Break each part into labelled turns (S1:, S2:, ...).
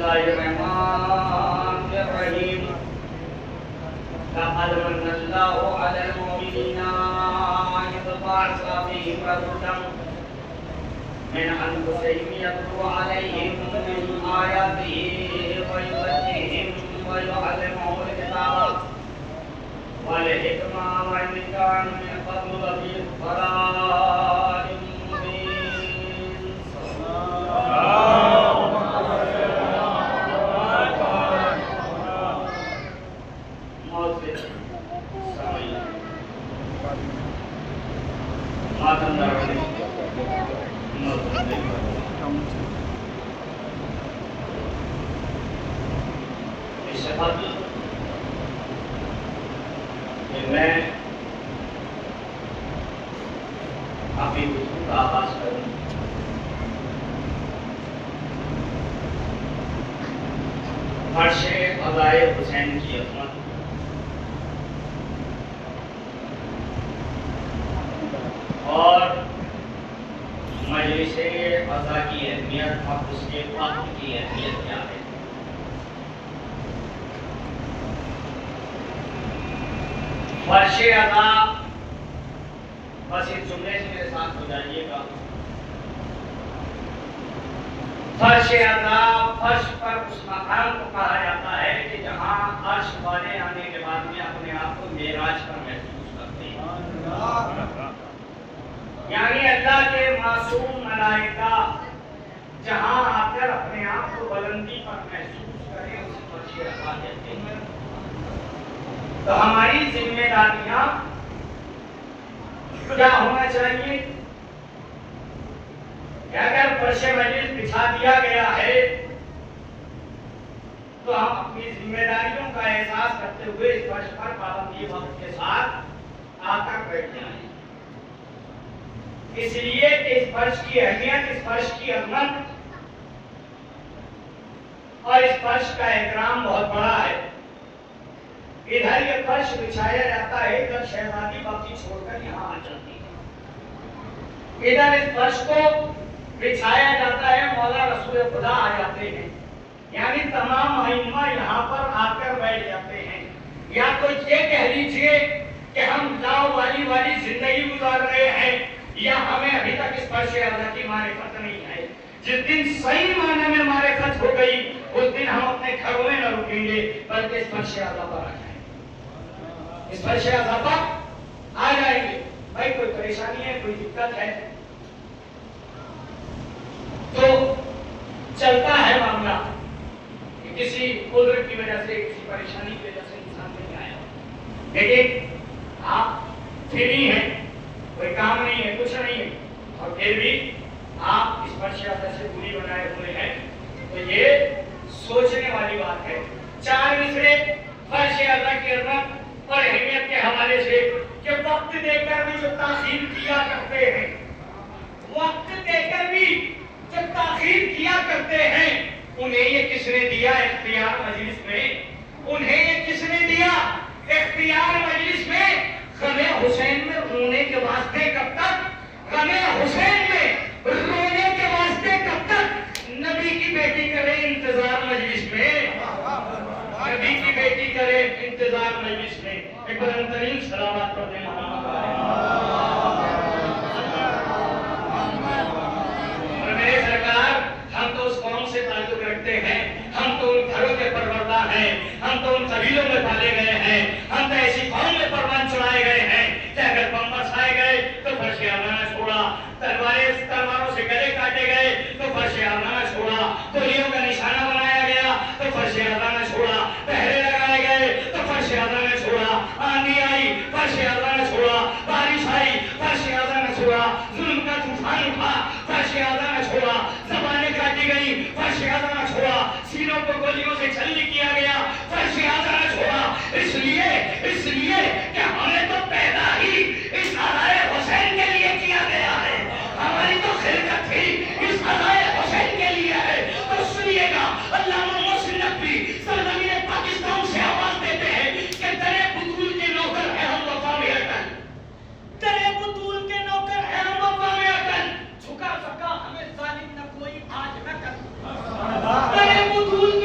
S1: الله الرحمن الرحيم لقد من الله على المؤمنين إذ بعث فيهم رسولا من أنفسهم يتلو عليهم من آياته ويزكيهم ويعلمهم الكتاب والحكمة وإن كانوا من قبل لفي ضلال مبين. میں اپنی گفتگو کا آغاز کروں فرش قضائے حسین کی عظمت اور مجلس قضا کی اہمیت اور اس کے وقت کی اہمیت کیا ہے. فرش ادا بس اس جملے سے میرے ساتھ ہو جائیے گا. فرش ادا فرش پر اس مقام کو کہا جاتا ہے کہ جہاں عرش والے آنے کے بعد میں اپنے آپ کو معراج پر محسوس کرتے ہیں. یعنی اللہ کے معصوم ملائکہ جہاں آ کر اپنے آپ کو بلندی پر محسوس کریں اسے فرش ادا کہتے ہیں. تو ہماری ذمہ داریاں کیا ہونا چاہیے کہ اگر فرش مجلس بچھا دیا گیا ہے تو ہم اپنی ذمہ داریوں کا احساس کرتے ہوئے اس فرش پر پابندی وقت کے ساتھ آ کر بیٹھ جائیں. اس لیے کہ اس فرش کی اہمیت, اس فرش کی عظمت اور اس فرش کا احترام بہت بڑا ہے. ادھر یہ فرش بچھایا جاتا ہے, ادھر شہزادی باقی چھوڑ کر یہاں آ جاتی ہے. ادھر اس فرش کو بچھایا جاتا ہے, مولا رسول خدا آ جاتے ہیں. یعنی تمام ائمہ یہاں پر آ کر بیٹھ جاتے ہیں. یا تو یہ کہہ لیجئے کہ ہم لاؤ والی زندگی گزار رہے ہیں, یا ہمیں ابھی تک اس فرش اعلیٰ کی معرفت نہیں ہے. جس دن صحیح معنی میں معرفت ہو گئی اس دن ہم اپنے گھروں میں نہ رکیں گے بلکہ اس فرش اعلیٰ پر آ جائیں. اس فرش اعلیٰ پر آ جائیں گے. بھائی کوئی پریشانی ہے, کوئی دقت ہے تو چلتا ہے معاملہ کہ کسی عذر کی وجہ سے, کسی پریشانی کی وجہ سے انسان نہیں آیا, لیکن آپ فری ہیں, کوئی کام نہیں ہے, کچھ نہیں ہے, اور پھر بھی آپ اس فرش اعلیٰ سے دوری بنائے ہوئے ہیں, تو یہ سوچنے والی بات ہے. 4 مصرے فرش اعلیٰ کی عظمت اور اہمیت کے حوالے سے کہ وقت دے کر بھی جو تاخیر کیا کرتے ہیں, وقت دے کر بھی جو تاخیر کیا کرتے ہیں, انہیں یہ کس نے دیا اختیار مجلس میں؟ انہیں یہ کس نے دیا اختیار مجلس میں؟ غم حسین میں رونے کے واسطے کب تک؟ غم حسین میں رونے کے واسطے کب تک؟ نبی کی بیٹی کرے انتظار مجلس میں, نبی کی بیٹی کرے انتظار مجلس میں. ایک بلند ترین صلوات پڑھتے ہیں محمد. اور میرے سرکار, ہم تو اس قوم سے تعلق رکھتے ہیں, ہم تو ان گھروں کے پروردہ ہیں, ہم تو ان قبیلوں میں پالے گئے ہیں, ہم تو ایسی قوم میں پروان چڑھائے گئے ہیں کہ اگر بم برسائے گئے تو فرش اعلیٰ نہ چھوڑا, تلواروں سے گلے کاٹے گئے تو فرش اعلیٰ نہ چھوڑا, گولیوں کا نشانہ بنایا گیا تو فرش اعلیٰ نہ چھوڑا, پہرے لگائے گئے تو فرش اعلیٰ نہ چھوڑا, آندھی آئی فرش اعلیٰ نہ چھوڑا, بارش آئی فرش اعلیٰ نہ چھوڑا, ظلم کا طوفان اٹھا فرش اعلیٰ نہ چھوڑا, زبانیں کاٹی گئی فرش اعلیٰ نہ چھوڑا, سینوں کو گولیوں سے چھلنی کیا گیا فرش اعلیٰ نہ چھوڑا. اس لیے کہ ہمیں تو پیدا ہی اس ادائے حسین کے لیے کیا گیا ہے, ہماری تو خلقت ہی اس ادائے حسین کے لیے ہے. تو سنیے گا, علامہ محسن نقوی سرزمین پاکستان سے آواز دیتے ہیں کہ درے بطول کے نوکر ہے ہم وفا میں اٹل, درے بطول کے نوکر ہے ہم وفا میں اٹل, جھکا سکا ہمیں ظالم نہ کوئی آج نہ کر. درے بطول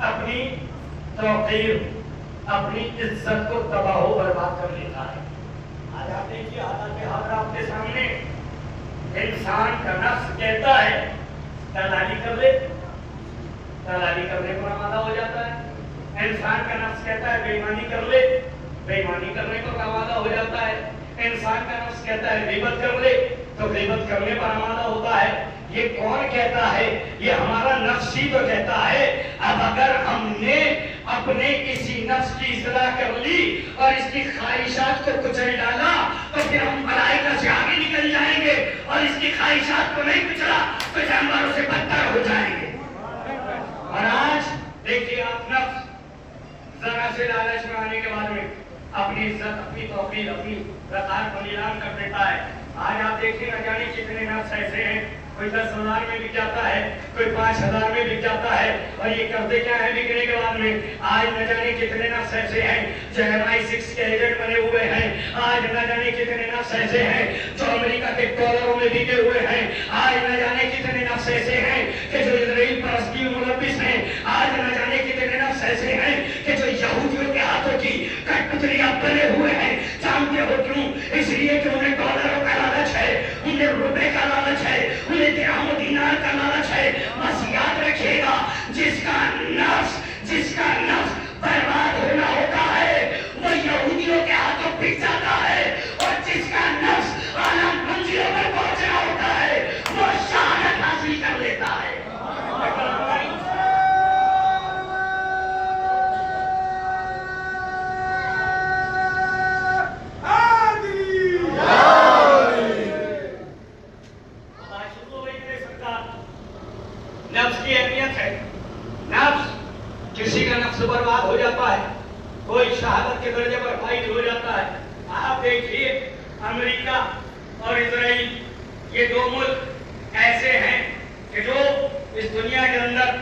S1: اپنی توقیر، اپنی عزت کو تباہ و برباد کر لیتا ہے۔ آج آپ دیکھیے حالات حاضر آپ کے سامنے، انسان کا نفس کہتا ہے دلالی کر لے، دلالی کرنے کو آمادہ ہو جاتا ہے۔ انسان کا نفس کہتا ہے بے ایمانی کر لے، بے ایمانی کرنے کو آمادہ ہو جاتا ہے۔ انسان کا نفس کہتا ہے غیبت کر لے تو غیبت کرنے پر آمادہ ہوتا ہے۔ یہ کون کہتا ہے؟ یہ ہمارا نفس ہی تو کہتا ہے۔ اب اگر ہم نے اپنے کسی نفس کی اصلاح کر لی اور اس کی خواہشات کو کچل ڈالا تو پھر ہم ملائکہ سے آگے نکل جائیں گے، اور اس کی خواہشات کو نہیں کچلا تو جانوروں سے بدتر ہو جائیں گے۔ اور آج دیکھیے آپ نفس ذرا سے لالچ میں آنے کے بعد میں اپنی عزت، اپنی توقیر، اپنی وقار کو نیلام کر دیتا ہے۔ آج آپ دیکھیں نہ جانے کتنے نفس ایسے ہیں، کوئی 10,000 میں بک جاتا ہے، کوئی 5,000 میں بک جاتا ہے، اور یہ کرتے کیا ہے بکنے کے بعد میں؟ آج نہ جانے کتنے نفس ایسے ہیں جو MI6 کے ایجنٹ بنے ہوئے ہیں۔ آج نہ جانے کتنے نفس ایسے ہیں جو امریکہ کے ڈالروں میں بکے ہوئے ہیں۔ آج نہ جانے کتنے نفس ایسے ہیں کہ جو اسرائیل پرستی میں ملوث ہیں۔ آج نہ جانے کتنے نفس ایسے ہیں کہ جو یہودیوں کے ہاتھوں کی کٹپتلیاں بنے ہوئے ہیں۔ جانتے ہو کیوں؟ اس لیے کہ انہیں ڈالروں کا لالچ ہے، انہیں روپے کا لالچ ہے، انہیں درہم و دینار کا لالچ ہے۔ بس یاد رکھیے گا، جس کا نفس برباد ہونا ہوتا ہے وہ یہودیوں کے ہاتھوں بک جاتا ہے، اور جس کا نفس اعلیٰ منزلوں پر پہنچنا ہوتا ہے وہ شہادت حاصل کر لیتا ہے۔ نفس کی اہمیت ہے۔ نفس، کسی کا نفس برباد ہو جاتا ہے، کوئی شہادت کے درجے پر فائز ہو جاتا ہے۔ آپ دیکھیے امریکہ اور اسرائیل، یہ دو ملک ایسے ہیں کہ جو اس دنیا کے اندر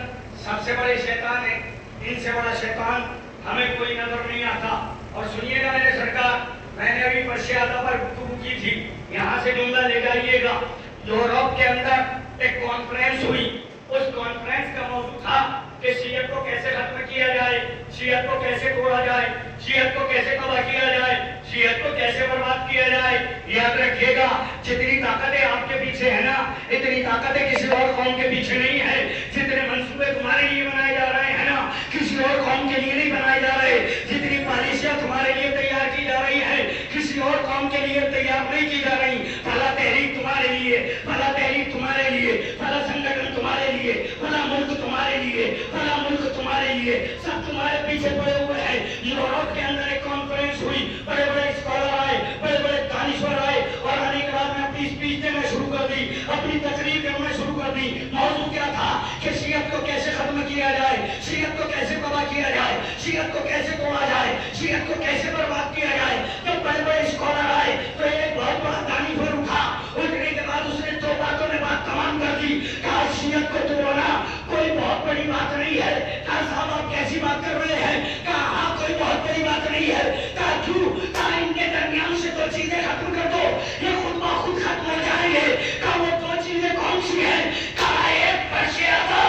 S1: سب سے بڑے شیطان ہیں۔ ان سے بڑا شیطان ہمیں کوئی نظر نہیں آتا۔ اور سنیے گا میرے سرکار، میں نے ابھی پرشیا پر گفتگو کی تھی، یہاں سے جملہ لے جائیے گا۔ یورپ کے اندر ایک کانفرنس ہوئی، اس کانفرنس کا موضوع تھا کہ شیعت کو کیسے ختم کیا جائے، شیعت کو کیسے توڑا جائے، شیعت کو کیسے تباہ کیا جائے، شیعت کو کیسے برباد کیا جائے۔ یاد رکھیے گا، جتنی طاقتیں آپ کے پیچھے ہیں نا، اتنی طاقتیں کسی اور قوم کے پیچھے نہیں ہے۔ جتنے منصوبے تمہارے لیے بنائے جا رہے ہیں نا، کسی اور قوم کے لیے نہیں بنائے جا رہے۔ جتنی پالیسیاں تمہارے لیے تیار کی جا رہی ہیں، کسی اور قوم کے لیے تیار نہیں کی جا رہی۔ فلاں تحریک تمہارے لیے، فلاں تحریک تمہارے لیے، فلاں سنگٹن تمہارے لیے، فلاں ملک تمہارے لیے، فلاں ملک تمہارے لیے، سب تمہارے پیچھے پڑے ہوئے ہیں۔ یورپ کے اندر ایک کانفرنس ہوئی، بڑے بڑے اسکالر آئے، بڑے بڑے دانشور آئے، اور آنے کے بعد میں اپنی اسپیچ دینا شروع کر دی، اپنی تقریر کرنا شروع کر دی۔ موضوع کیا تھا کہ شیعت کو کیسے ختم کیا جائے، شیعت کو کیسے تباہ کیا جائے، شیعت کو کیسے توڑا جائے، شیعت کو کیسے برباد کیا جائے۔ جب بڑے بڑے اسکالر آئے تو ایک بہت بڑا دانشور اٹھا، اٹھنے کے بعد اس نے 2 باتوں میں بات تمام کر دی۔ کہا شیعت کو توڑنا کوئی بہت بڑی بات نہیں ہے۔ کہا صاحب آپ کیسی بات کر رہے ہیں؟ کہا ہاں کوئی بہت بڑی بات نہیں ہے۔ کہا کیوں؟ کہا ان کے درمیان سے 2 چیزیں ختم کر دو، یہ خود بخود ختم ہو جائیں گے۔ کہا وہ 2 چیزیں کون سی ہیں؟ کہا ایک پرشیادہ،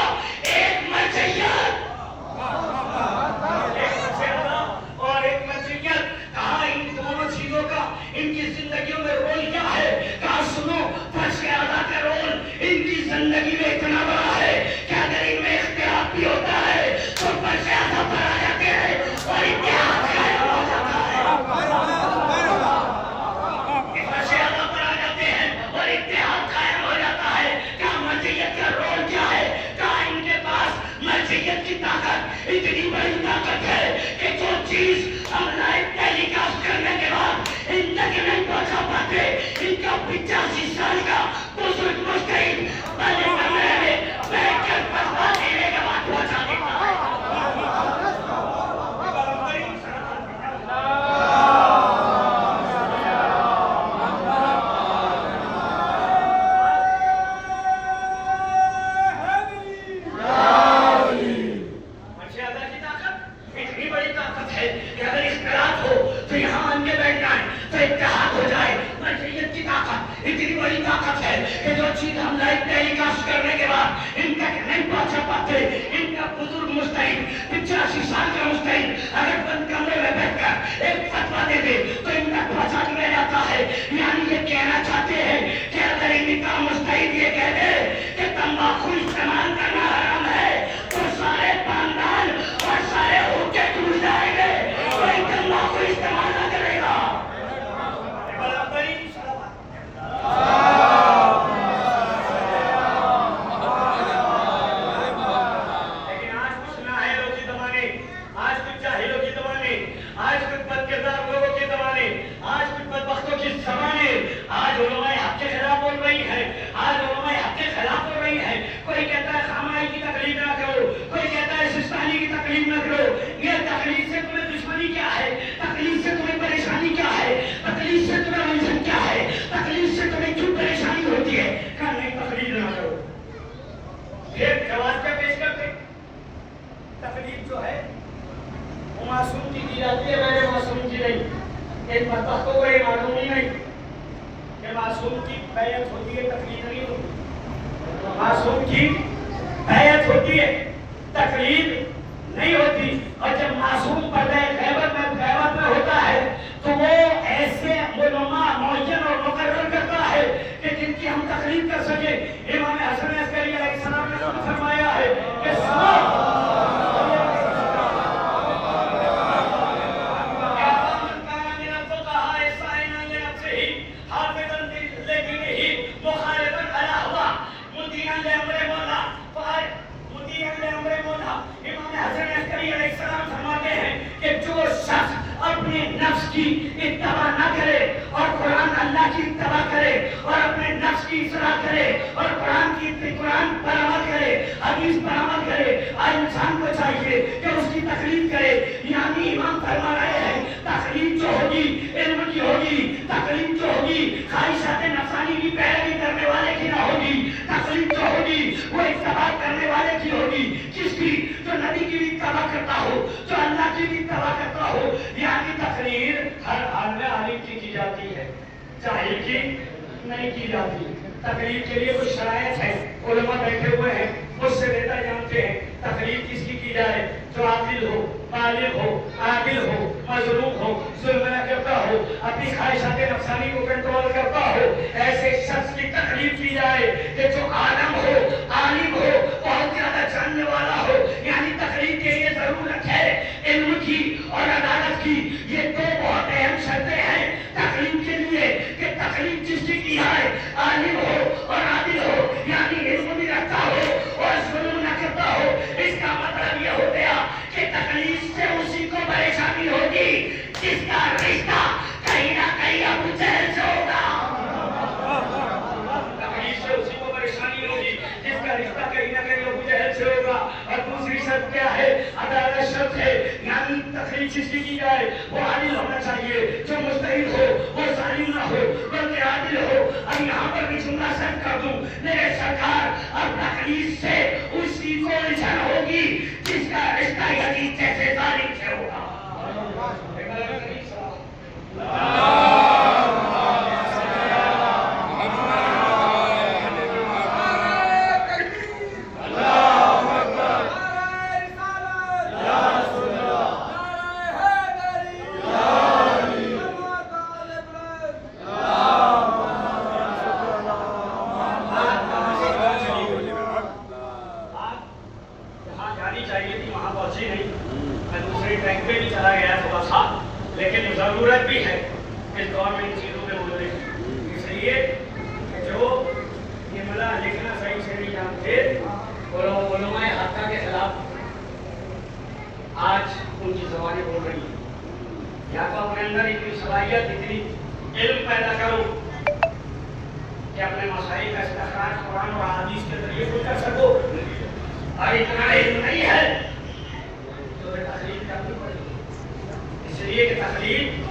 S1: ایک مرجعیت، اور ایک مرجعیت۔ کہا ان دونوں چیزوں کا ان کی زندگیوں میں رول کیا ہے؟ کہا سنو، پرشیادہ کا رول ان کی زندگی میں اتنا بڑا ہے کہ اگر ان میں اختلاف بھی ہوتا ہے تو پرشیادہ پر آ جاتے ہیں اور اتحاد قائم ہو جاتا ہے۔ پرشیادہ پر آ جاتے ہیں اور اتحاد قائم ہو جاتا ہے۔ کہا مرجعیت کا رول کیا ہے؟ کہا ان کے پاس مرجعیت کی طاقت اتنی بڑی طاقت ہے کہ جو چیز ہم لائیو ٹیلی کاسٹ کرنے کے بعد ان تک نہیں پہنچا پاتے، ان کا 85 سال کا بزرگ مجتہد بڑے کمرے میں بیٹھ کر فتویٰ دینے کے بعد پہنچا دیتا ہے۔ مرجعیت کی طاقت اتنی بڑی طاقت ہے کہ اگر اختلاف ہو تو یہاں آن کے بیٹھ جائیں تو اتحاد ہو جائے۔ مرجعیت کی طاقت اتنی بڑی طاقت ہے کہ جو چیز ہم لائیو ٹیلی کاسٹ کرنے کے بعد ان تک نہیں پہنچا پاتے، ان کا بزرگ مجتہد ہے. یعنی یہ کہنا چاہتے ہیں کہ اگر ان کا مجتہد یہ کہہ دے کہ تمباکو استعمال کرنا حرام ہے تو سارے خاندان اور سارے حقے ٹوٹ جائیں گے. کوئی تمباکو استعمال نہ کرے گا. لیکن آج کچھ نااہلوں کی زمانے، آج کچھ جاہلوں کی زمانے، آج کچھ بدکردار لوگوں کے زمانے، آج کچھ بدبختوں کی زمانے، آج علماء حق کے خلاف بول رہی ہے. آج علماء حق کے خلاف بول رہی ہے. کوئی کہتا ہے خامائی کی تقلید نہ کرو، کوئی کہتا ہے سستانی کی تقلید نہ کرو. یہ تقلید سے تمہیں دشمنی کیا ہے؟ تقلید سے تمہیں پریشانی کیا ہے؟ تقلید سے تمہیں الجھن کیا ہے؟ تقلید سے تمہیں کیوں پریشانی ہوتی ہے؟ کہا نہیں تقلید نہ کرو. پھر جواز کیا پیش کرتے؟ تقلید جو ہے وہ معصوم کی جاتی ہے، غیر معصوم کی نہیں. ایک بدبختوں کو یہ معلوم ہی نہیں کہ معصوم کی بیعت ہوتی ہے، تقلید نہیں ہوتی. معصوم کی بیعت ہوتی ہے، تقلید نہیں ہوتی. اور جب معصوم پردہ غیبت میں ہوتا ہے تو وہ ایسے علماء معین اور مقرر کرتا ہے کہ جن کی ہم تقلید کر سکیں. امام حسن عسکری علیہ السلام نے فرمایا ہے کہ نفس کی اتباع نہ کرے اور قرآن اللہ کی اتباع کرے اور اپنے نفس کی اصلاح کرے اور قرآن پر عمل کرے، حدیث پر عمل کرے. ہر انسان کو چاہیے کہ اس کی تقلید کرے. یعنی امام فرما رہے ہیں تقلید جو ہوگی علم کی ہوگی، تقلید جو ہوگی خواہشات نفسانی کی پیروی کرنے والے کی نہ ہوگی. تقلید جو ہوگی وہ اتباع کرنے والے کی ہوگی. کس کی؟ جو نبی کی بھی اتباع کرتا ہو، جو اللہ کی بھی اتباع کرتا ہو. یعنی تقریر ہر حال میں عالم کی جاتی ہے، جاہل کی نہیں کی جاتی. تقریر کے لیے کچھ شرائط ہے، علماء بیٹھے ہوئے ہیں مجھ سے بہتر جانتے ہیں. تقریر کس کی جائے؟ جو عادل ہو، بالغ ہو، عادل ہو، مظلوم ہو، ظلم نہ کرتا ہو، اپنی خواہشات نفسانی کو کنٹرول کرتا ہو. ایسے شخص کی تقریر کی جائے کہ جو عالم ہو، عالم ہو، بہت زیادہ جاننے والا ہو. یعنی تقریر کے لیے ضرورت ہے علم کی اور عدالت کی. یہ دو بہت اہم شرطیں ہیں تقلید کے لیے کہ تقلید جس کی ہے عالم ہو اور عادل ہو، یعنی علم بھی رکھتا ہو اور ظلم نہ کرتا ہو. اس کا مطلب یہ ہو گیا کہ تقلید سے اسی کو پریشانی ہوگی جس کا رشتہ کہیں نہ کہیں ابو جہل سے ہوگا. تقلید سے اسی کو پریشانی ہوگی جس کا رشتہ کہیں نہ کہیں ابو جہل سے ہوگا. اور دوسری شرط کیا ہے؟ عدالت شرط ہے. یعنی تقلید جس کی جائے وہ عادل ہونا چاہیے، جو مجتہد ہو وہ ظالم نہ ہو بلکہ عادل ہو. اب یہاں پر بھی جملہ سیٹ کر دوں میرے سرکار، اب تقلید سے اسی کو الجھن ہوگی جس کا رشتہ یزید جیسے ظالم سے ہوگا. لیکن ضرورت بھی ہے اس دور میں ان چیزوں پہ بولنے کی، اس لیے کہ جو جملہ لکھنا صحیح سے نہیں جانتے علماء حق کے خلاف آج ان کی زبانیں بول رہی ہیں. یا تو اپنے اندر اتنی صلاحیت، اتنی علم پیدا کرو کہ اپنے مسائل کا استخراج قرآن اور حدیث کے ذریعے کو کر سکو. اور اتنا علم نہیں ہے تو تقلید کرنی پڑے گی. اس لیے کہ تقلید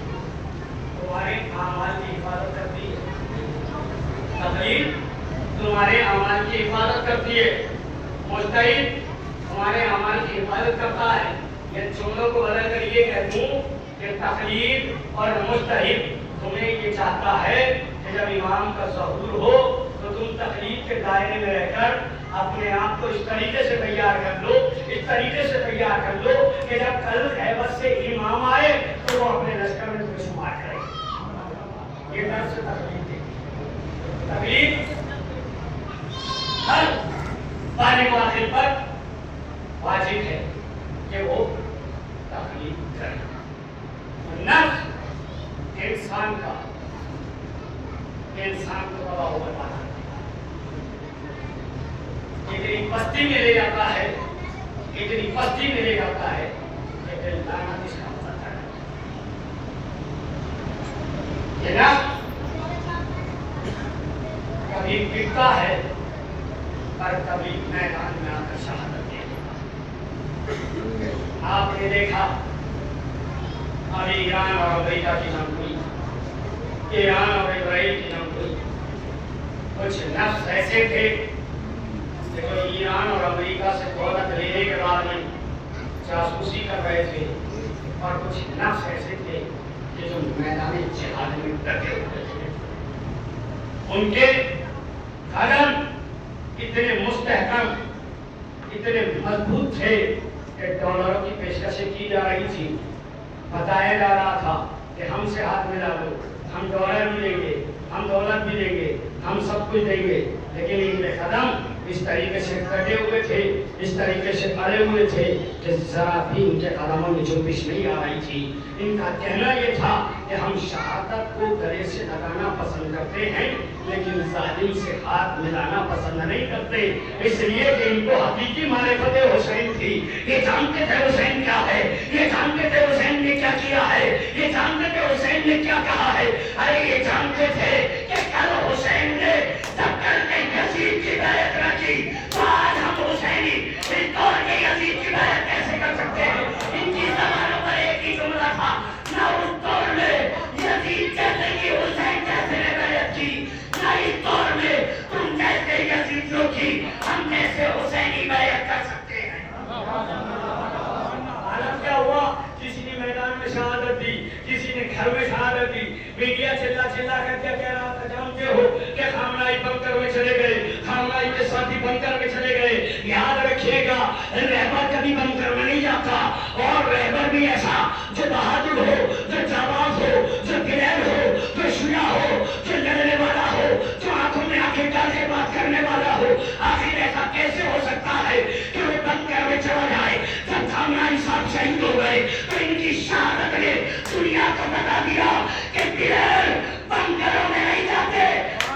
S1: تمہارے اعمال کی حفاظت کرتی ہے. تقلید تمہارے اعمال کی حفاظت کرتی ہے. مجتہد تمہارے اعمال کی حفاظت کرتا ہے. یہ جملوں کو بدل کر یہ کہہ دوں کہ تقلید اور مجتہد تمہیں یہ چاہتا ہے کہ جب امام کا ظہور ہو تو تم تقلید کے دائرے میں رہ کر اپنے آپ کو اس طریقے سے تیار کر لو، اس طریقے سے تیار کر لو کہ جب کل غیبت سے امام آئے تو وہ اپنے لشکر میں تمہیں شمار کرے. یہ نفس تکلیف دے تکلیف ہر بالغ عاقل پر واجب ہے کہ وہ تکلیف کرے. نفس انسان کو تباہ و برباد اتنی پستی میں لے جاتا ہے کہ پھر لعنت اس کا پتہ ہے. یہ نفس کبھی بکتا ہے اور کبھی میدان میں آ کر شہادت دے دیتا. آپ نے دیکھا ابھی ایران اور امریکہ کی جنگ ہوئی, ایران اور اسرائیل کی جنگ ہوئی. کچھ نفس ایسے تھے کہ جو ایران اور امریکہ سے دولت لینے کے بعد میں جاسوسی کر رہے تھے, اور کچھ نفس ایسے تھے کہ جو میدان جہاد میں ڈٹے ہوئے تھے. ان کے قدم اتنے مستحکم, اتنے مضبوط تھے کہ ڈالروں کی پیشکشیں کی جا رہی تھی, بتایا جا رہا تھا کہ ہم سے ہاتھ ملا لو, ہم ڈالر بھی دیں گے, ہم دولت بھی دیں گے, ہم سب کچھ دیں گے. لیکن ان کے قدم اس طریقے سے کٹے ہوئے تھے, اس طریقے سے پڑے ہوئے تھے کہ ذرا بھی ان کے قدموں میں جنبش نہیں آ رہی تھی. ان کا کہنا یہ تھا کہ ہم شہادت کو گلے سے لگانا پسند کرتے ہیں لیکن ظالم سے ہاتھ ملانا پسند نہیں کرتے, اس لیے کہ ان کو حقیقی معرفت حسین تھی. یہ جانتے تھے حسین کیا ہے, یہ جانتے تھے حسین نے کیا کیا ہے, یہ جانتے تھے حسین نے کیا کہا ہے. ارے یہ جانتے تھے کہ کل حسین نے جب کل کے یزید کی بیعت رکھی تو آج ہم حسینی اس دور کے یزید کی بیعت کیسے کر سکتے ہیں. ان کی زبانوں پر ایک ہی جملہ تھا, نہ اس دور میں یزید کہتے کہ حسین کیسے نے بیعت کی, نہ اس دور میں تم جیسے یزیدیوں کی ہم جیسے حسینی بیعت کر سکتے ہیں. عالم کیا ہوا, کسی نے میدان میں شہادت دی, کسی نے گھر میں شہادت دی. میڈیا چلا کر کیا کہہ رہا تھا جانتے ہو کہ خامنائی بنکر میں چلے گئے, خامنائی کے ساتھی بنکر میں چلے گئے. یاد رکھیے گا رہبر کبھی بنکر میں نہیں جاتا, اور رہبر بھی ایسا جو بہادر ہو, جو جواز ہو, جو گریر ہو, جو شجاع ہو, جو لڑنے والا ہو, جو آنکھوں میں آنکھیں ڈال کے بات کرنے والا ہو. آخر ایسا کیسے ہو سکتا ہے کہ وہ بنکر میں چلا جائے؟ جب خامنائی صاحب شہید ہو گئے تو ان کی شہادت نے دنیا کو بتا دیا کہ گریر بنکروں میں نہیں جاتے,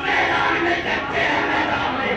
S1: میدان میں جاتے ہیں. میدان میں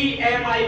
S1: EMI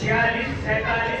S1: 46-47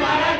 S1: 12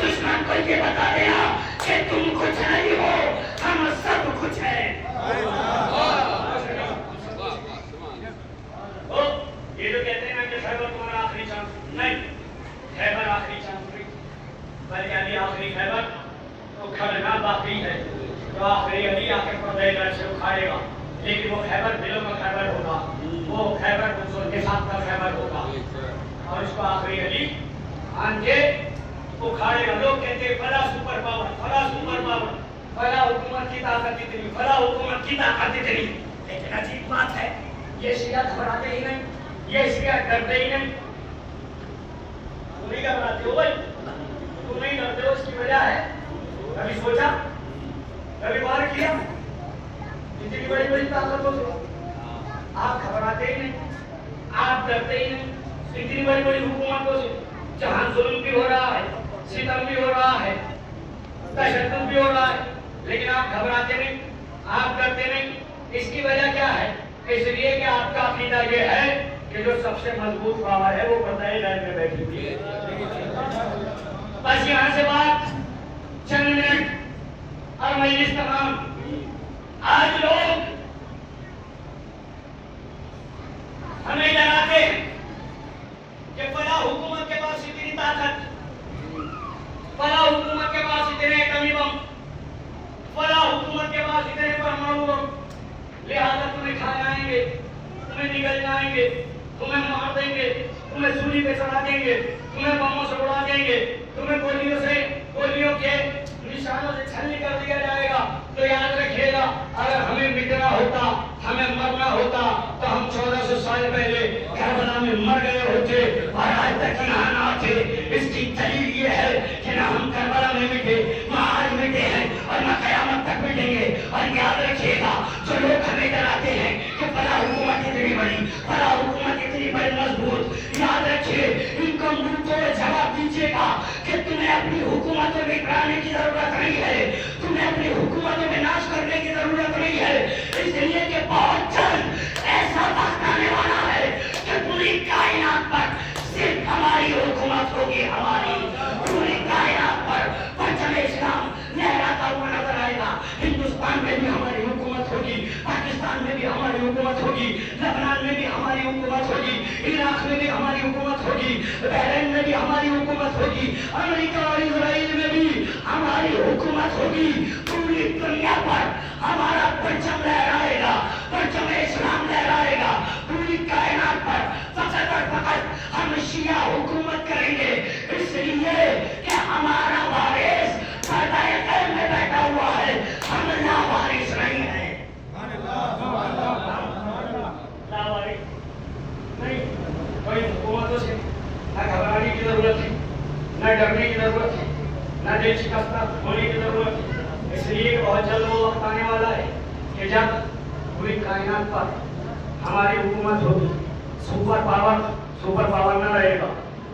S1: دشمن کو یہ بتا دینا کہ تم کچھ نہیں ہو، ہم سب کچھ ہیں۔ یہ جو کہتے ہیں کہ خیبر تمہارا آخری چانس، نہیں، خیبر آخری چانس نہیں، بلکہ ابھی آخری خیبر تو کھڑنا باقی ہے، تو آخری ابھی آ کے پردے گھر سے اکھاڑے گا، لیکن وہ خیبر دلوں کا خیبر ہوگا، وہ خیبر بزرگ کے ساتھ کا خیبر ہوگا، اور اس کو آخری علی آن کے اکھاڑے گا۔ لوگ کہتے ہیں فلاں سپر پاور، فلاں سپر پاور، فلاں حکومت کی طاقت اتنی، فلاں حکومت کی طاقت اتنی، لیکن عجیب بات ہے یہ شیعہ گھبراتے ہی نہیں، یہ شیعہ ڈرتے ہی نہیں۔ تم نہیں گھبراتے ہو بھائی، تم نہیں ڈرتے ہو، اس کی وجہ ہے کبھی سوچا، کبھی غور کیا؟ اتنی بڑی بڑی طاقتوں سے آپ گھبراتے ہی نہیں، آپ ڈرتے ہی نہیں، اتنی بڑی بڑی حکومتوں سے جہاں ظلم بھی ہو رہا ہے، ستم بھی ہو رہا ہے، تشدد بھی ہو رہا ہے، لیکن آپ گھبراتے نہیں، آپ ڈرتے نہیں۔ اس کی وجہ کیا ہے؟ اس لیے کہ آپ کا عقیدہ یہ ہے کہ جو سب سے مضبوط پاور ہے وہ پردہ غیب میں بیٹھی ہوئی ہے۔ بس یہاں سے بات چند منٹ اور مجلس تمام۔ آج لوگ ہمیں ڈراتے ہیں کہ فلاں حکومت کے پاس اتنی طاقت، فلاں حکومت کے پاس اتنے ایٹمی بم، فلاں حکومت کے پاس اتنے پرمانو بم، لہذا تمہیں کھا جائیں گے، تمہیں نگل جائیں گے، تمہیں مار دیں گے، تمہیں سولی پہ چڑھا دیں گے، تمہیں بموں سے اڑا دیں گے، تمہیں گولیوں کے نشانوں سے چھلنی کر دیا جائے گا۔ تو یاد رکھیے گا، اگر ہمیں مٹنا ہوتا، ہمیں مرنا ہوتا تو ہم 1400 سال پہلے کربلا میں مر گئے ہوتے اور آج تک یہاں نہ تھے۔ اس کی دلیل یہ ہے کہ نہ ہم کربلا میں مٹے، نہ آج مٹے ہیں اور نہ قیامت تک مٹیں گے۔ اور یاد رکھیے گا، جو لوگ ہمیں ڈراتے ہیں کہ فلاں حکومت اتنی بڑی، فلاں حکومت اتنی بڑی مضبوط، یاد رکھیے ان کو منہ توڑ جواب دیجیے گا کہ تمہیں اپنی حکومتوں میں گرانے کی ضرورت نہیں ہے، تمہیں اپنی حکومتوں میں ناش کرنے کی ضرورت نہیں ہے، اس لیے کہ بہت جلد ایسا وقت آنے والا ہے کہ پوری کائنات پر صرف ہماری حکومت ہوگی، ہماری پوری کائنات پر پرچم اسلام لہراتا ہوا نظر آئے گا۔ ہندوستان میں بھی ہماری حکومت ہوگی، پاکستان میں بھی ہماری حکومت ہوگی، لبنان میں بھی ہماری حکومت ہوگی، عراق میں بھی ہماری حکومت ہوگی، بحرین میں بھی ہماری حکومت ہوگی، امریکہ اور اسرائیل میں بھی ہماری حکومت ہوگی۔ پوری دنیا پر ہمارا پرچم لہرائے گا، پرچم اسلام لہرائے گا، پوری کائنات پر فقط اور فقط ہم شیعہ حکومت کریں گے، اس لیے کہ ہمارا وارث پردہ غیب میں بیٹھا ہوا ہے، ہم لاوارث نہیں ہیں۔ لاوارث نہیں، کوئی حکومتوں سے نہ گھبرانے کی ضرورت ہے، نہ ڈرنے کی ضرورت ہے، نہ دل شکستہ ہونے کی ضرورت ہے۔ اس لیے کہ بہت جلد وہ وقت آنے والا ہے کہ جب پوری کائنات پر ہماری حکومت ہوگی، سپر پاور نہ رہے گا،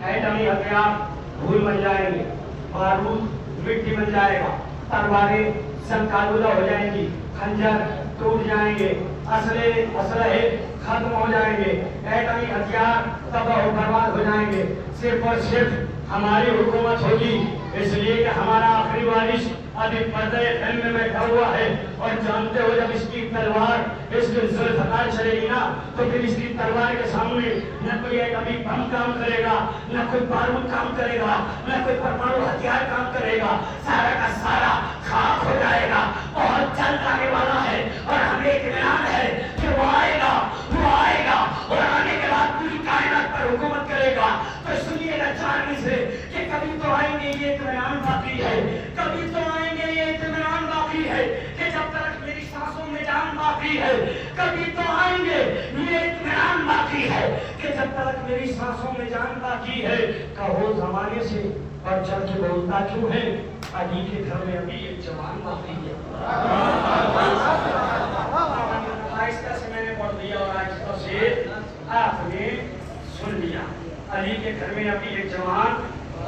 S1: ایٹمی ہتھیار دھول بن جائیں گے، بارود مٹی بن جائے گا، تلواریں سب کالودہ ہو جائیں گی، خنجر ٹوٹ جائیں گے، اسلحے ختم ہو جائیں گے، ایٹمی ہتھیار تباہ و برباد ہو جائیں گے، صرف اور صرف ہماری حکومت ہوگی۔ اس لیے کہ ہمارا آخری وارث ابھی پردہ غیب میں بیٹھا ہوا ہے، اور جانتے ہو جب اس کی تلوار اس کے ذوالفقار چلے گی نا تو پھر اس کی تلوار کے سامنے نہ کوئی ایٹمی بم کام کرے گا، نہ کوئی بارود کام کرے گا، نہ کوئی پرمانو ہتھیار کام کرے گا، سارا کا سارا خاک ہو جائے گا۔ بہت جلد آنے والا ہے اور ہمیں اطمینان ہے کہ وہ آئے گا اور آنے کے بعد پوری کائنات پر حکومت کرے گا۔ تو سنیے گا چار سے کہ کبھی تو آئیں گے یہ اطمینان باقی ہے، کبھی تو آئیں گے یہ اطمینان باقی ہے کہ جب تک میری سانسوں میں جان باقی ہے، کبھی تو آئیں گے یہ اطمینان باقی ہے کہ جب تک میری سانسوں میں جان باقی ہے۔ کہو زمانے سے اور چل کے بولتا کیوں ہے، علی کے گھر میں ابھی ایک جوان باقی ہے۔ آہستہ سے میں نے پڑھ دیا اور آہستہ سے آپ نے سن لیا۔ علی کے گھر میں ابھی ایک جوان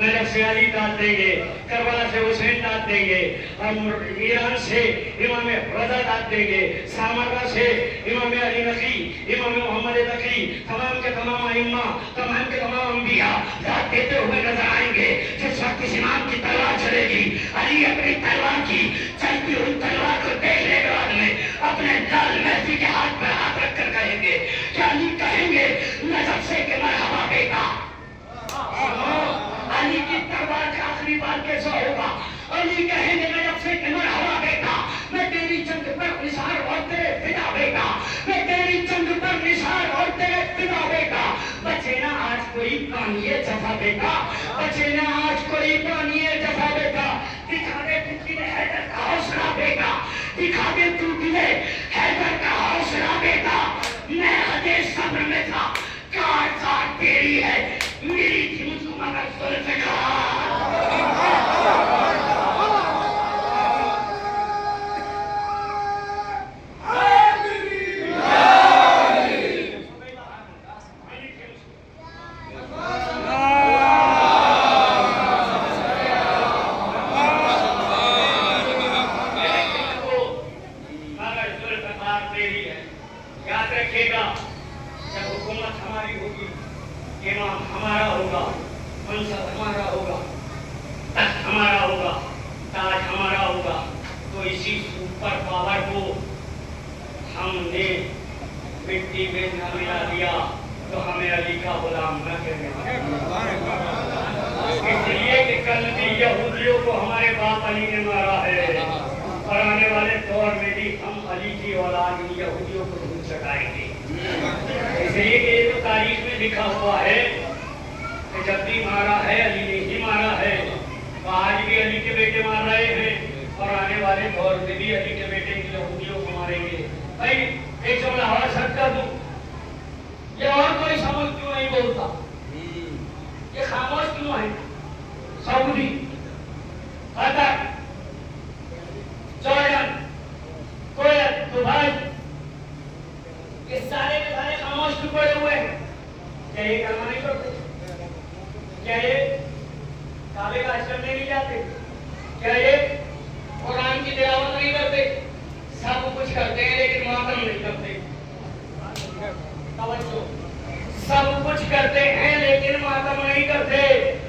S1: نجف سے علی داد دیں گے، کربلا سے حسین داد دیں گے، اور ایران سے امام رضا داد دیں گے، سامرا سے امام علی نقی، امام محمد نقی، تمام کے تمام ائمہ، تمام کے تمام انبیاء داد دیتے ہوئے نظر آئیں گے۔ جس وقت اس امام کی تلوار چلے گی، علی اپنی تلوار کی چلتی ہوئی تلوار کو دیکھنے کے بعد میں اپنے لال مہدی کے ہاتھ پر ہاتھ رکھ کر کہیں گے کہ علی کہیں گے نجف سے کہ مرحبا بیٹا۔ علی کی تلوار کا آخری بار کیسا ہوگا؟ علی کہیں گے نجف سے کہ مرحبا بیٹا، میں تیری جنگ پر نثار اور تیرے فدا بیٹا، میں تیری جنگ پر نثار اور تیرے فدا بیٹا۔ بچے نا آج کوئی پانی جفا بیٹا، بچے نا آج کوئی پانی جفا بیٹا، دکھا دے تو تیرے حیدر کا حوصلہ بیٹا، دکھا دے تو تیرے حیدر کا حوصلہ بیٹا۔ میں حدِ صبر میں تھا، کاٹ کاٹ تیری ہے، میری تھی مجھ کو مگر ذوالفقار۔ یاد رکھیے گا جب حکومت ہماری ہوگی، امام ہمارا ہوگا، منصب ہمارا ہوگا، تخت ہمارا ہوگا، تاج ہمارا ہوگا، تو اسی سپر پاور کو ہم نے مٹی میں نہ ملا دیا تو ہمیں علی کا غلام نہ کہنے والا۔ اس لیے کہ کل بھی یہودیوں کو ہمارے باپ علی نے مارا ہے، اور آنے والے دور میں بھی ہم علی کی اولاد یہودیوں کو دھول چٹائیں گے۔ اس لیے کہ یہ تو تاریخ میں لکھا ہوا ہے کہ جب بھی مارا ہے علی نے ہی مارا ہے، تو آج بھی علی کے بیٹے مار رہے ہیں، اور آنے والے دور میں بھی علی کے بیٹے یہودیوں کو ماریں گے۔ بھائی ایک جملہ اور سچ کر دوں، یہ اور کوئی سمجھ کیوں نہیں بولتا؟ یہ خاموش کیوں ہے؟ سعودی، قطر، جارڈن، کویت، دبئی، یہ سارے کے سارے خاموش کیوں پڑے ہوئے ہیں؟ کیا یہ کلمہ نہیں پڑھتے؟ کیا یہ کعبے کا اشرف نہیں جاتے؟ کیا یہ قرآن کی تلاوت نہیں کرتے؟ سب کچھ کرتے ہیں لیکن ماتم نہیں کرتے۔ توجہ، سب کچھ کرتے ہیں لیکن ماتم نہیں کرتے،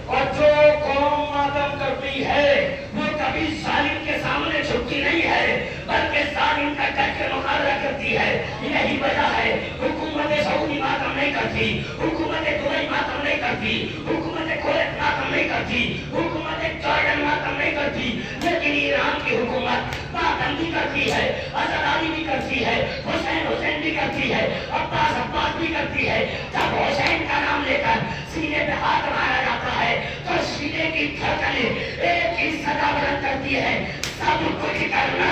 S1: اور جو قوم ماتم کرتی ہے وہ کبھی ظالم کے سامنے جھکتی نہیں ہے بلکہ ظالم کا کر کے مقابلہ کرتی ہے۔ یہی وجہ ہے حکومت سعودی ماتم نہیں کرتی، حکومت دبئی ماتم نہیں کرتی، حکومت کویت ماتم نہیں کرتی، حکومت جارڈن ماتم نہیں کرتی، لیکن ایران کی حکومت ماتم بھی کرتی ہے، آزادی بھی کرتی ہے، حسین بھی کرتی ہے، عباس بھی کرتی ہے۔ جب حسین کا نام لے کر سینے پہ ہاتھ مارا جاتا ہے تو سینے کی دھڑکنیں ایک ہی صدا بلند کرتی ہے، سب کچھ کرنا،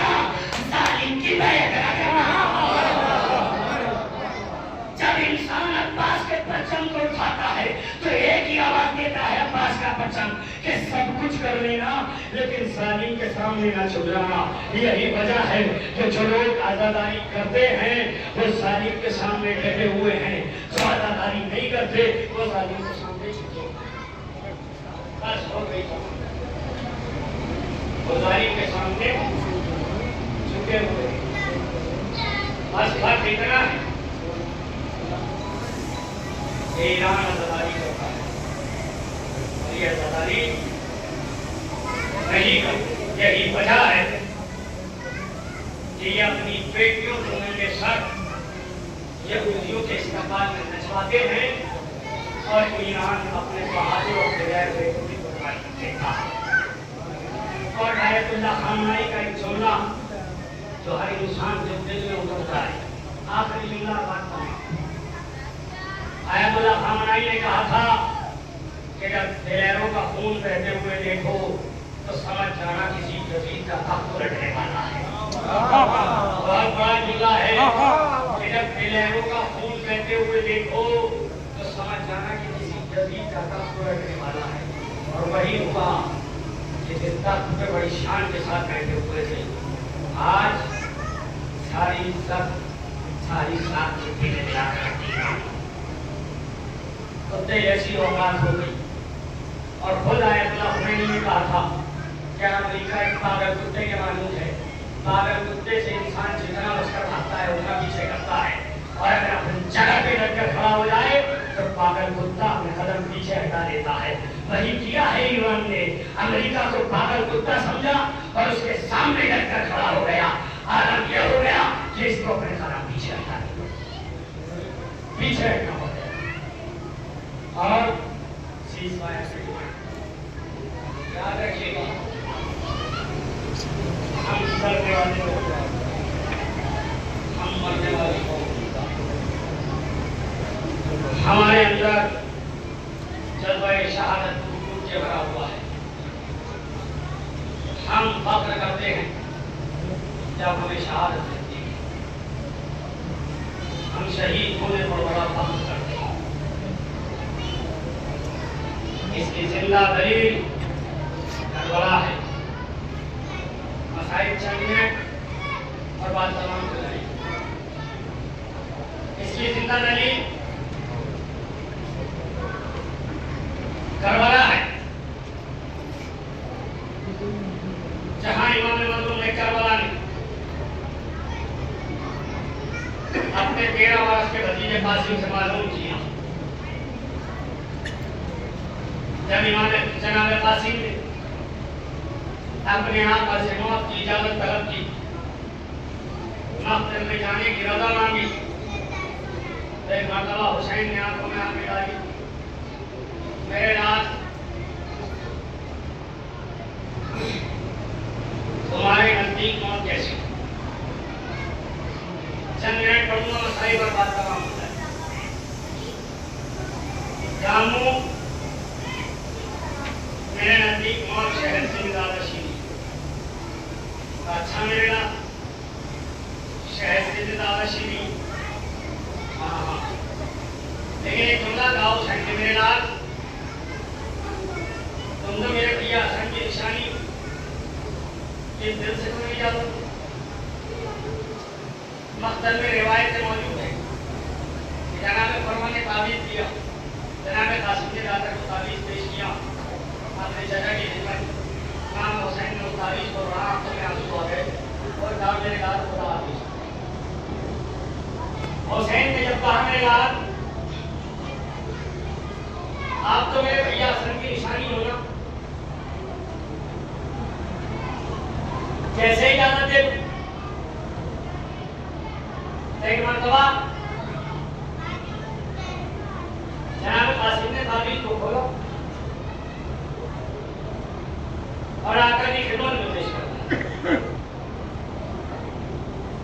S1: ظالم کی بیعت نہ کرنا۔ جب انسان عباس کے پرچم کو اٹھاتا ہے تو ایک ہی آواز دیتا ہے عباس کا پرچم کہ سب کچھ کر لینا لیکن ظالم کے سامنے نہ چھپ جانا۔ یہی وجہ ہے کہ جو لوگ آزاداری کرتے ہیں وہ ظالم کے سامنے ڈٹے ہوئے ہیں، جو آزاداری نہیں کرتے وہ ظالم کے سامنے چھپے بس ہو گئی، وہ ظالم کے سامنے چھپے ہوئے۔ بس فرق اتنا ہے ایران آزاداری کرتا ہے اور یہ آزاداری نہیں کرتا۔ یہی وجہ ہے کہ یہ اپنی بیٹیوں کو میرے ساتھ یہودیوں کے استقبال میں نچواتے ہیں اور ایران اپنے بہادر اور بغیر بیٹوں کی قربانی دیتا ہے۔ اور آیت اللہ خامنائی کا ایک جملہ جو ہر انسان کے دل میں اترتا ہے، آخری جملہ بات کریں۔ آیت اللہ خامنائی نے کہا تھا کہ جب دلیروں کا خون بہتے ہوئے دیکھو تو سمجھ جانا کسی جدید کا تخت الٹنے والا ہے۔ بہت بڑا جملہ ہے کہ جب دلیروں کا خون بہتے ہوئے دیکھو تو سمجھ جانا کہ کسی جدید کا تخت الٹنے والا ہے۔ اور وہی ہوا کہ جس تخت پہ بڑی شان کے ساتھ بیٹھے ہوئے تھے آج ساری عزت ساری ساتھ چھٹی میں ملا کر کتے ایسی اوقات ہو گئی اور خود آیت اللہ خمینی نے کہا تھا کہ امریکہ ایک پاگل کتے کے مانند ہے، پاگل کتے سے انسان جتنا لشکر بھاگتا ہے اتنا پیچھے کرتا ہے، اور اگر اپنی جگہ پہ ڈٹ کر کھڑا ہو جائے تو پاگل کتا اپنے قدم پیچھے ہٹا دیتا ہے۔ وہی کیا ہے ایران نے، امریکہ کو پاگل کتا سمجھا اور اس کے سامنے ڈٹ کر کھڑا ہو گیا۔ عالم یہ ہو گیا کہ اس کو اپنے قدم پیچھے ہٹا دیا، پیچھے ہٹنا ہو گیا۔ اور سیز فائر سے یاد رکھیے گا، ہم کرنے والے ہو، ہم مرنے والے ہو، ہمارے اندر جذبہ شہادت ٹوٹ کے بھرا ہوا ہے۔ ہم فخر کرتے ہیں جب ہمیں شہادت ملتی ہے، ہم شہید ہونے پر بڑا فخر کرتے ہیں۔ اس کی زندہ دلیل کربلا ہے، مسائل چند اور بات تمام ہو جائے۔ اس کی زندہ دلیل کربلا ہے، جہاں امام مظلوم نے کربلا نے اپنے 13 برس کے بھتیجے قاسم سے معلوم کیا۔ جب امام جناب قاسم نے اپنے آقا سے موت کی اجازت طلب کی، مقتل میں جانے کی رضا مانگی، تو ایک مرتبہ حسین نے آنکھوں میں آنکھیں ڈالی، میرے لال تمہارے نزدیک موت کیسی؟ چند منٹ پڑھوں گا، مسائل پر بات تمام ہوتا ہے۔ جاموں میرے نزدیک موت شہر سے بھی زیادہ شیریں۔ اچھا میرے لال، شہر سے بھی زیادہ شیریں؟ ہاں، لیکن ایک جملہ گاؤ سکتے میرے لال، تم تو میرے بھیا حسن کی نشانی یہ دل سے تو نہیں جاتا۔ مقتل میں روایتیں موجود ہیں کہ جناب فرما نے تعویذ دیا، جناب قاسم نے جا کر کو تعویذ پیش کیا اپنے چچا کی خدمت۔ امام حسین نے اس تعویذ کو پڑھا، آنکھوں میں آنسو آ گئے اور کہا میرے لال خدا حافظ۔ حسین نے جب کہا میرے لال آپ تو میرے بھیا حسن کی نشانی ہو نا، کیسے اجازت دے؟ ایک مرتبہ جناب قاسم نے تعویذ کو کھولا اور آقا کی خدمت میں پیش کرتا۔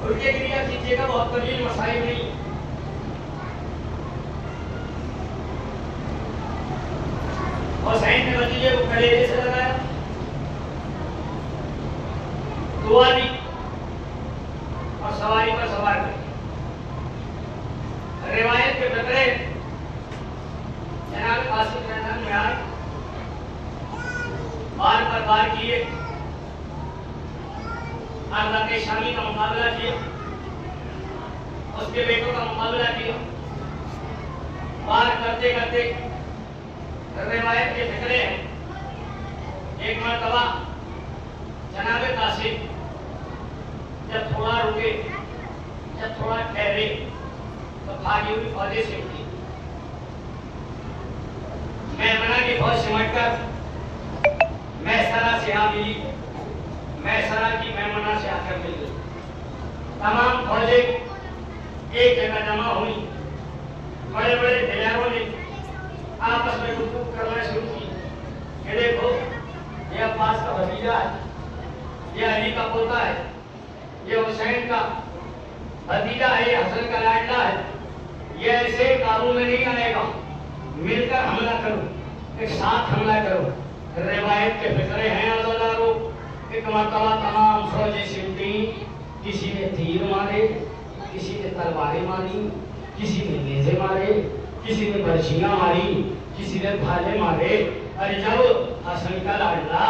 S1: ان کے گریہ کیجیے گا، بہت طویل مسائل نہیں۔ حسین نے بھتیجے کو کلیجے سے لگایا، دعا دی اور سواری پر سوار کر روایت کے بکرے جناب قاسم میدان میں آئے، بار پر بار کیے، حضرت شامی کا مقابلہ کیا، اس کے بیٹوں کا مقابلہ کیا، بار کرتے کرتے روایت کے فکرے ہیں۔ ایک مرتبہ جناب قاسم جب تھوڑا رکے، جب تھوڑا ٹھہرے تو بھاگی ہوئی فوجیں سے اٹھی۔ میمنہ کی فوج سمٹ کر میسرہ سے آ ملی، میسرہ کی میمنہ سے آ کر مل گئی۔ تمام فوجیں ایک جگہ جمع ہوئی، بڑے بڑے دلیروں نے آپس میں گفتگو کرنا شروع کی کہ دیکھو یہ عباس کا بھتیجا ہے، یہ علی کا پوتا ہے، یہ حسین کا بھتیجا ہے، یہ حسن کا لاڈلا ہے، یہ ایسے قابو میں نہیں آئے گا، مل کر حملہ کرو، ایک ساتھ حملہ کرو۔ روایت کے فکرے ہیں عزیزانو، ایک مرتبہ تمام فوجیں سمٹی، کسی نے تیر مارے، کسی نے تلواریں ماری، کسی نے نیزے مارے، کسی نے برچیاں ماری، کسی نے بھالے مارے۔ ارے جب حسن کا لاڈلا،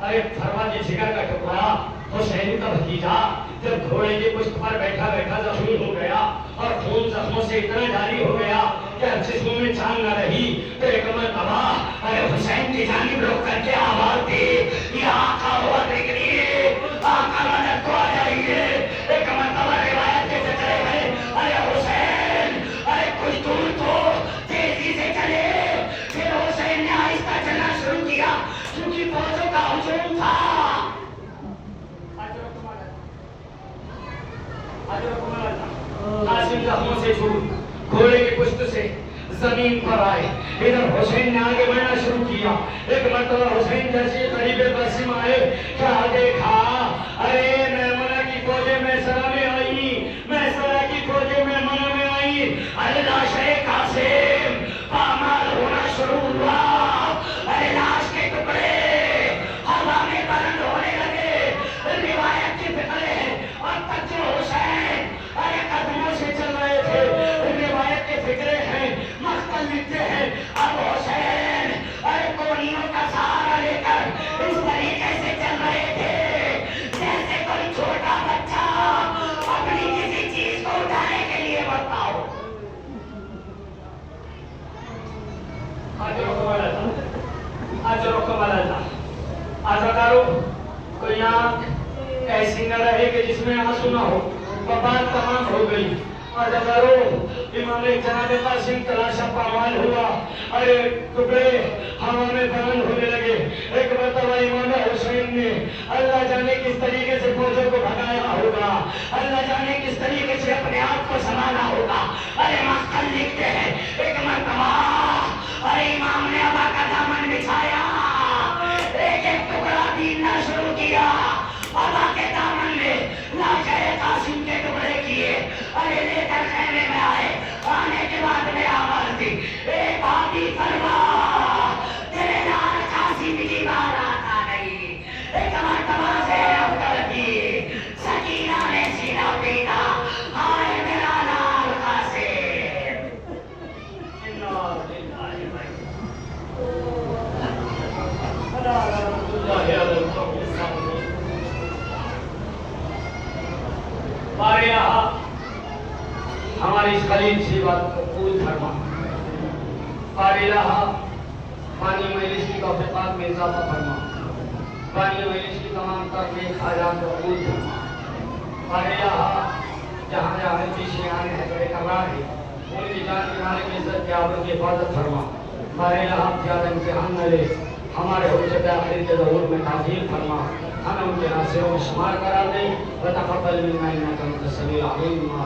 S1: ارے پھروا کے جگر کا ٹکڑا، حسین کا بھتیجا جب گھوڑے کے پشت پر بیٹھا بیٹھا زخمی ہو گیا اور خون زخموں سے اتنا جاری ہو گیا کہ کہ جسم میں جان نہ رہی تو ایک مرتبہ حسین کی جانب روک کر کے آواز دی، یہ آقا ہوا دیکھیے، آقا مدد کو آ جائیے۔ ایک مرتبہ روایت کے چلے گئے، ارے حسین ارے کچھ دور تو تیزی سے چلے۔ پھر حسین نے آہستہ چلنا شروع کیا کیونکہ فوجوں کا ہجوم تھا۔ قاسم زخموں سے چھوٹ گھوڑے کی پشت سے زمین پر آئے، ادھر حسین نے آگے بڑھنا شروع کیا۔ ایک مرتبہ حسین جیسے قریب قاسم آئے، کیا دیکھا؟ ارے میمنہ کی فوجیں میسرہ میں آئی، میسرہ کی فوجیں میمنہ میں آئی۔ ارے لاش قاسم پامال ہونا شروع ہوا، ارے لاش کے ٹکڑے ہوا میں بلند ہونے لگے۔ روایت کی فکرے ہیں اب تک جو حسین ارے قدموں سے چل رہے تھے، روایت کے فکرے ہیں، مقتل لکھتے ہیں، اب حسین ارے کونیوں کا سہارا لے کر اس طریقے سے چل رہے تھے جیسے کوئی چھوٹا بچہ اپنی کسی چیز کو اٹھانے کے لیے بڑھتا ہو۔ کوئی آنکھ ایسی نہ رہے کہ جس میں آنسو نہ ہو، بات تمام ہو گئی۔ امام جناب قاسم تلاشا پامال ہوا، ارے ٹکڑے ہوا میں بلند ہونے لگے۔ ایک مرتبہ امام حسین نے اللہ جانے کس طریقے سے فوجوں کو بھگایا ہوگا، اللہ جانے کس طریقے سے اپنے آپ کو سنبھالا ہوگا۔ ارے مقتل لکھتے ہیں ایک مرتبہ ارے امام نے ابا کا دامن بچھایا، ایک ایک ٹکڑا بیننا شروع کیا، ابا کے دامن میں لاشِ قاسم کے ٹکڑے کیے، ارے لے کر خیمے میں آئے۔ آنے کے بعد میں آواز دی، اے بابی فرما تیرے نال قاسم کی بارات آ گئی۔ ایک مرتبہ زینب کرتی، سکینہ نے سینہ پیٹا، ہائے میرا لال قاسم۔ بارے ہماری اس قریب سی بات کو قبول فرما۔ بارے پانی مجلس کی توفیقات میں اضافہ فرما، پانی مجلس کی تمام تربیت حاجات کو قبول فرما۔ بارے جہاں جہاں پیچھے آنے ہیں بڑے کبار ہے، ان کی جان کی مال کی عزت کی آبرو کی حفاظت فرما۔ بارے زیادہ امتحان نہ لے، ہمارے حجت آخر کے ظہور میں تعظیم فرما، ہمیں ان کے ناصروں میں شمار کرا دیں۔ وتقبل منا انک انت السمیع العلیم۔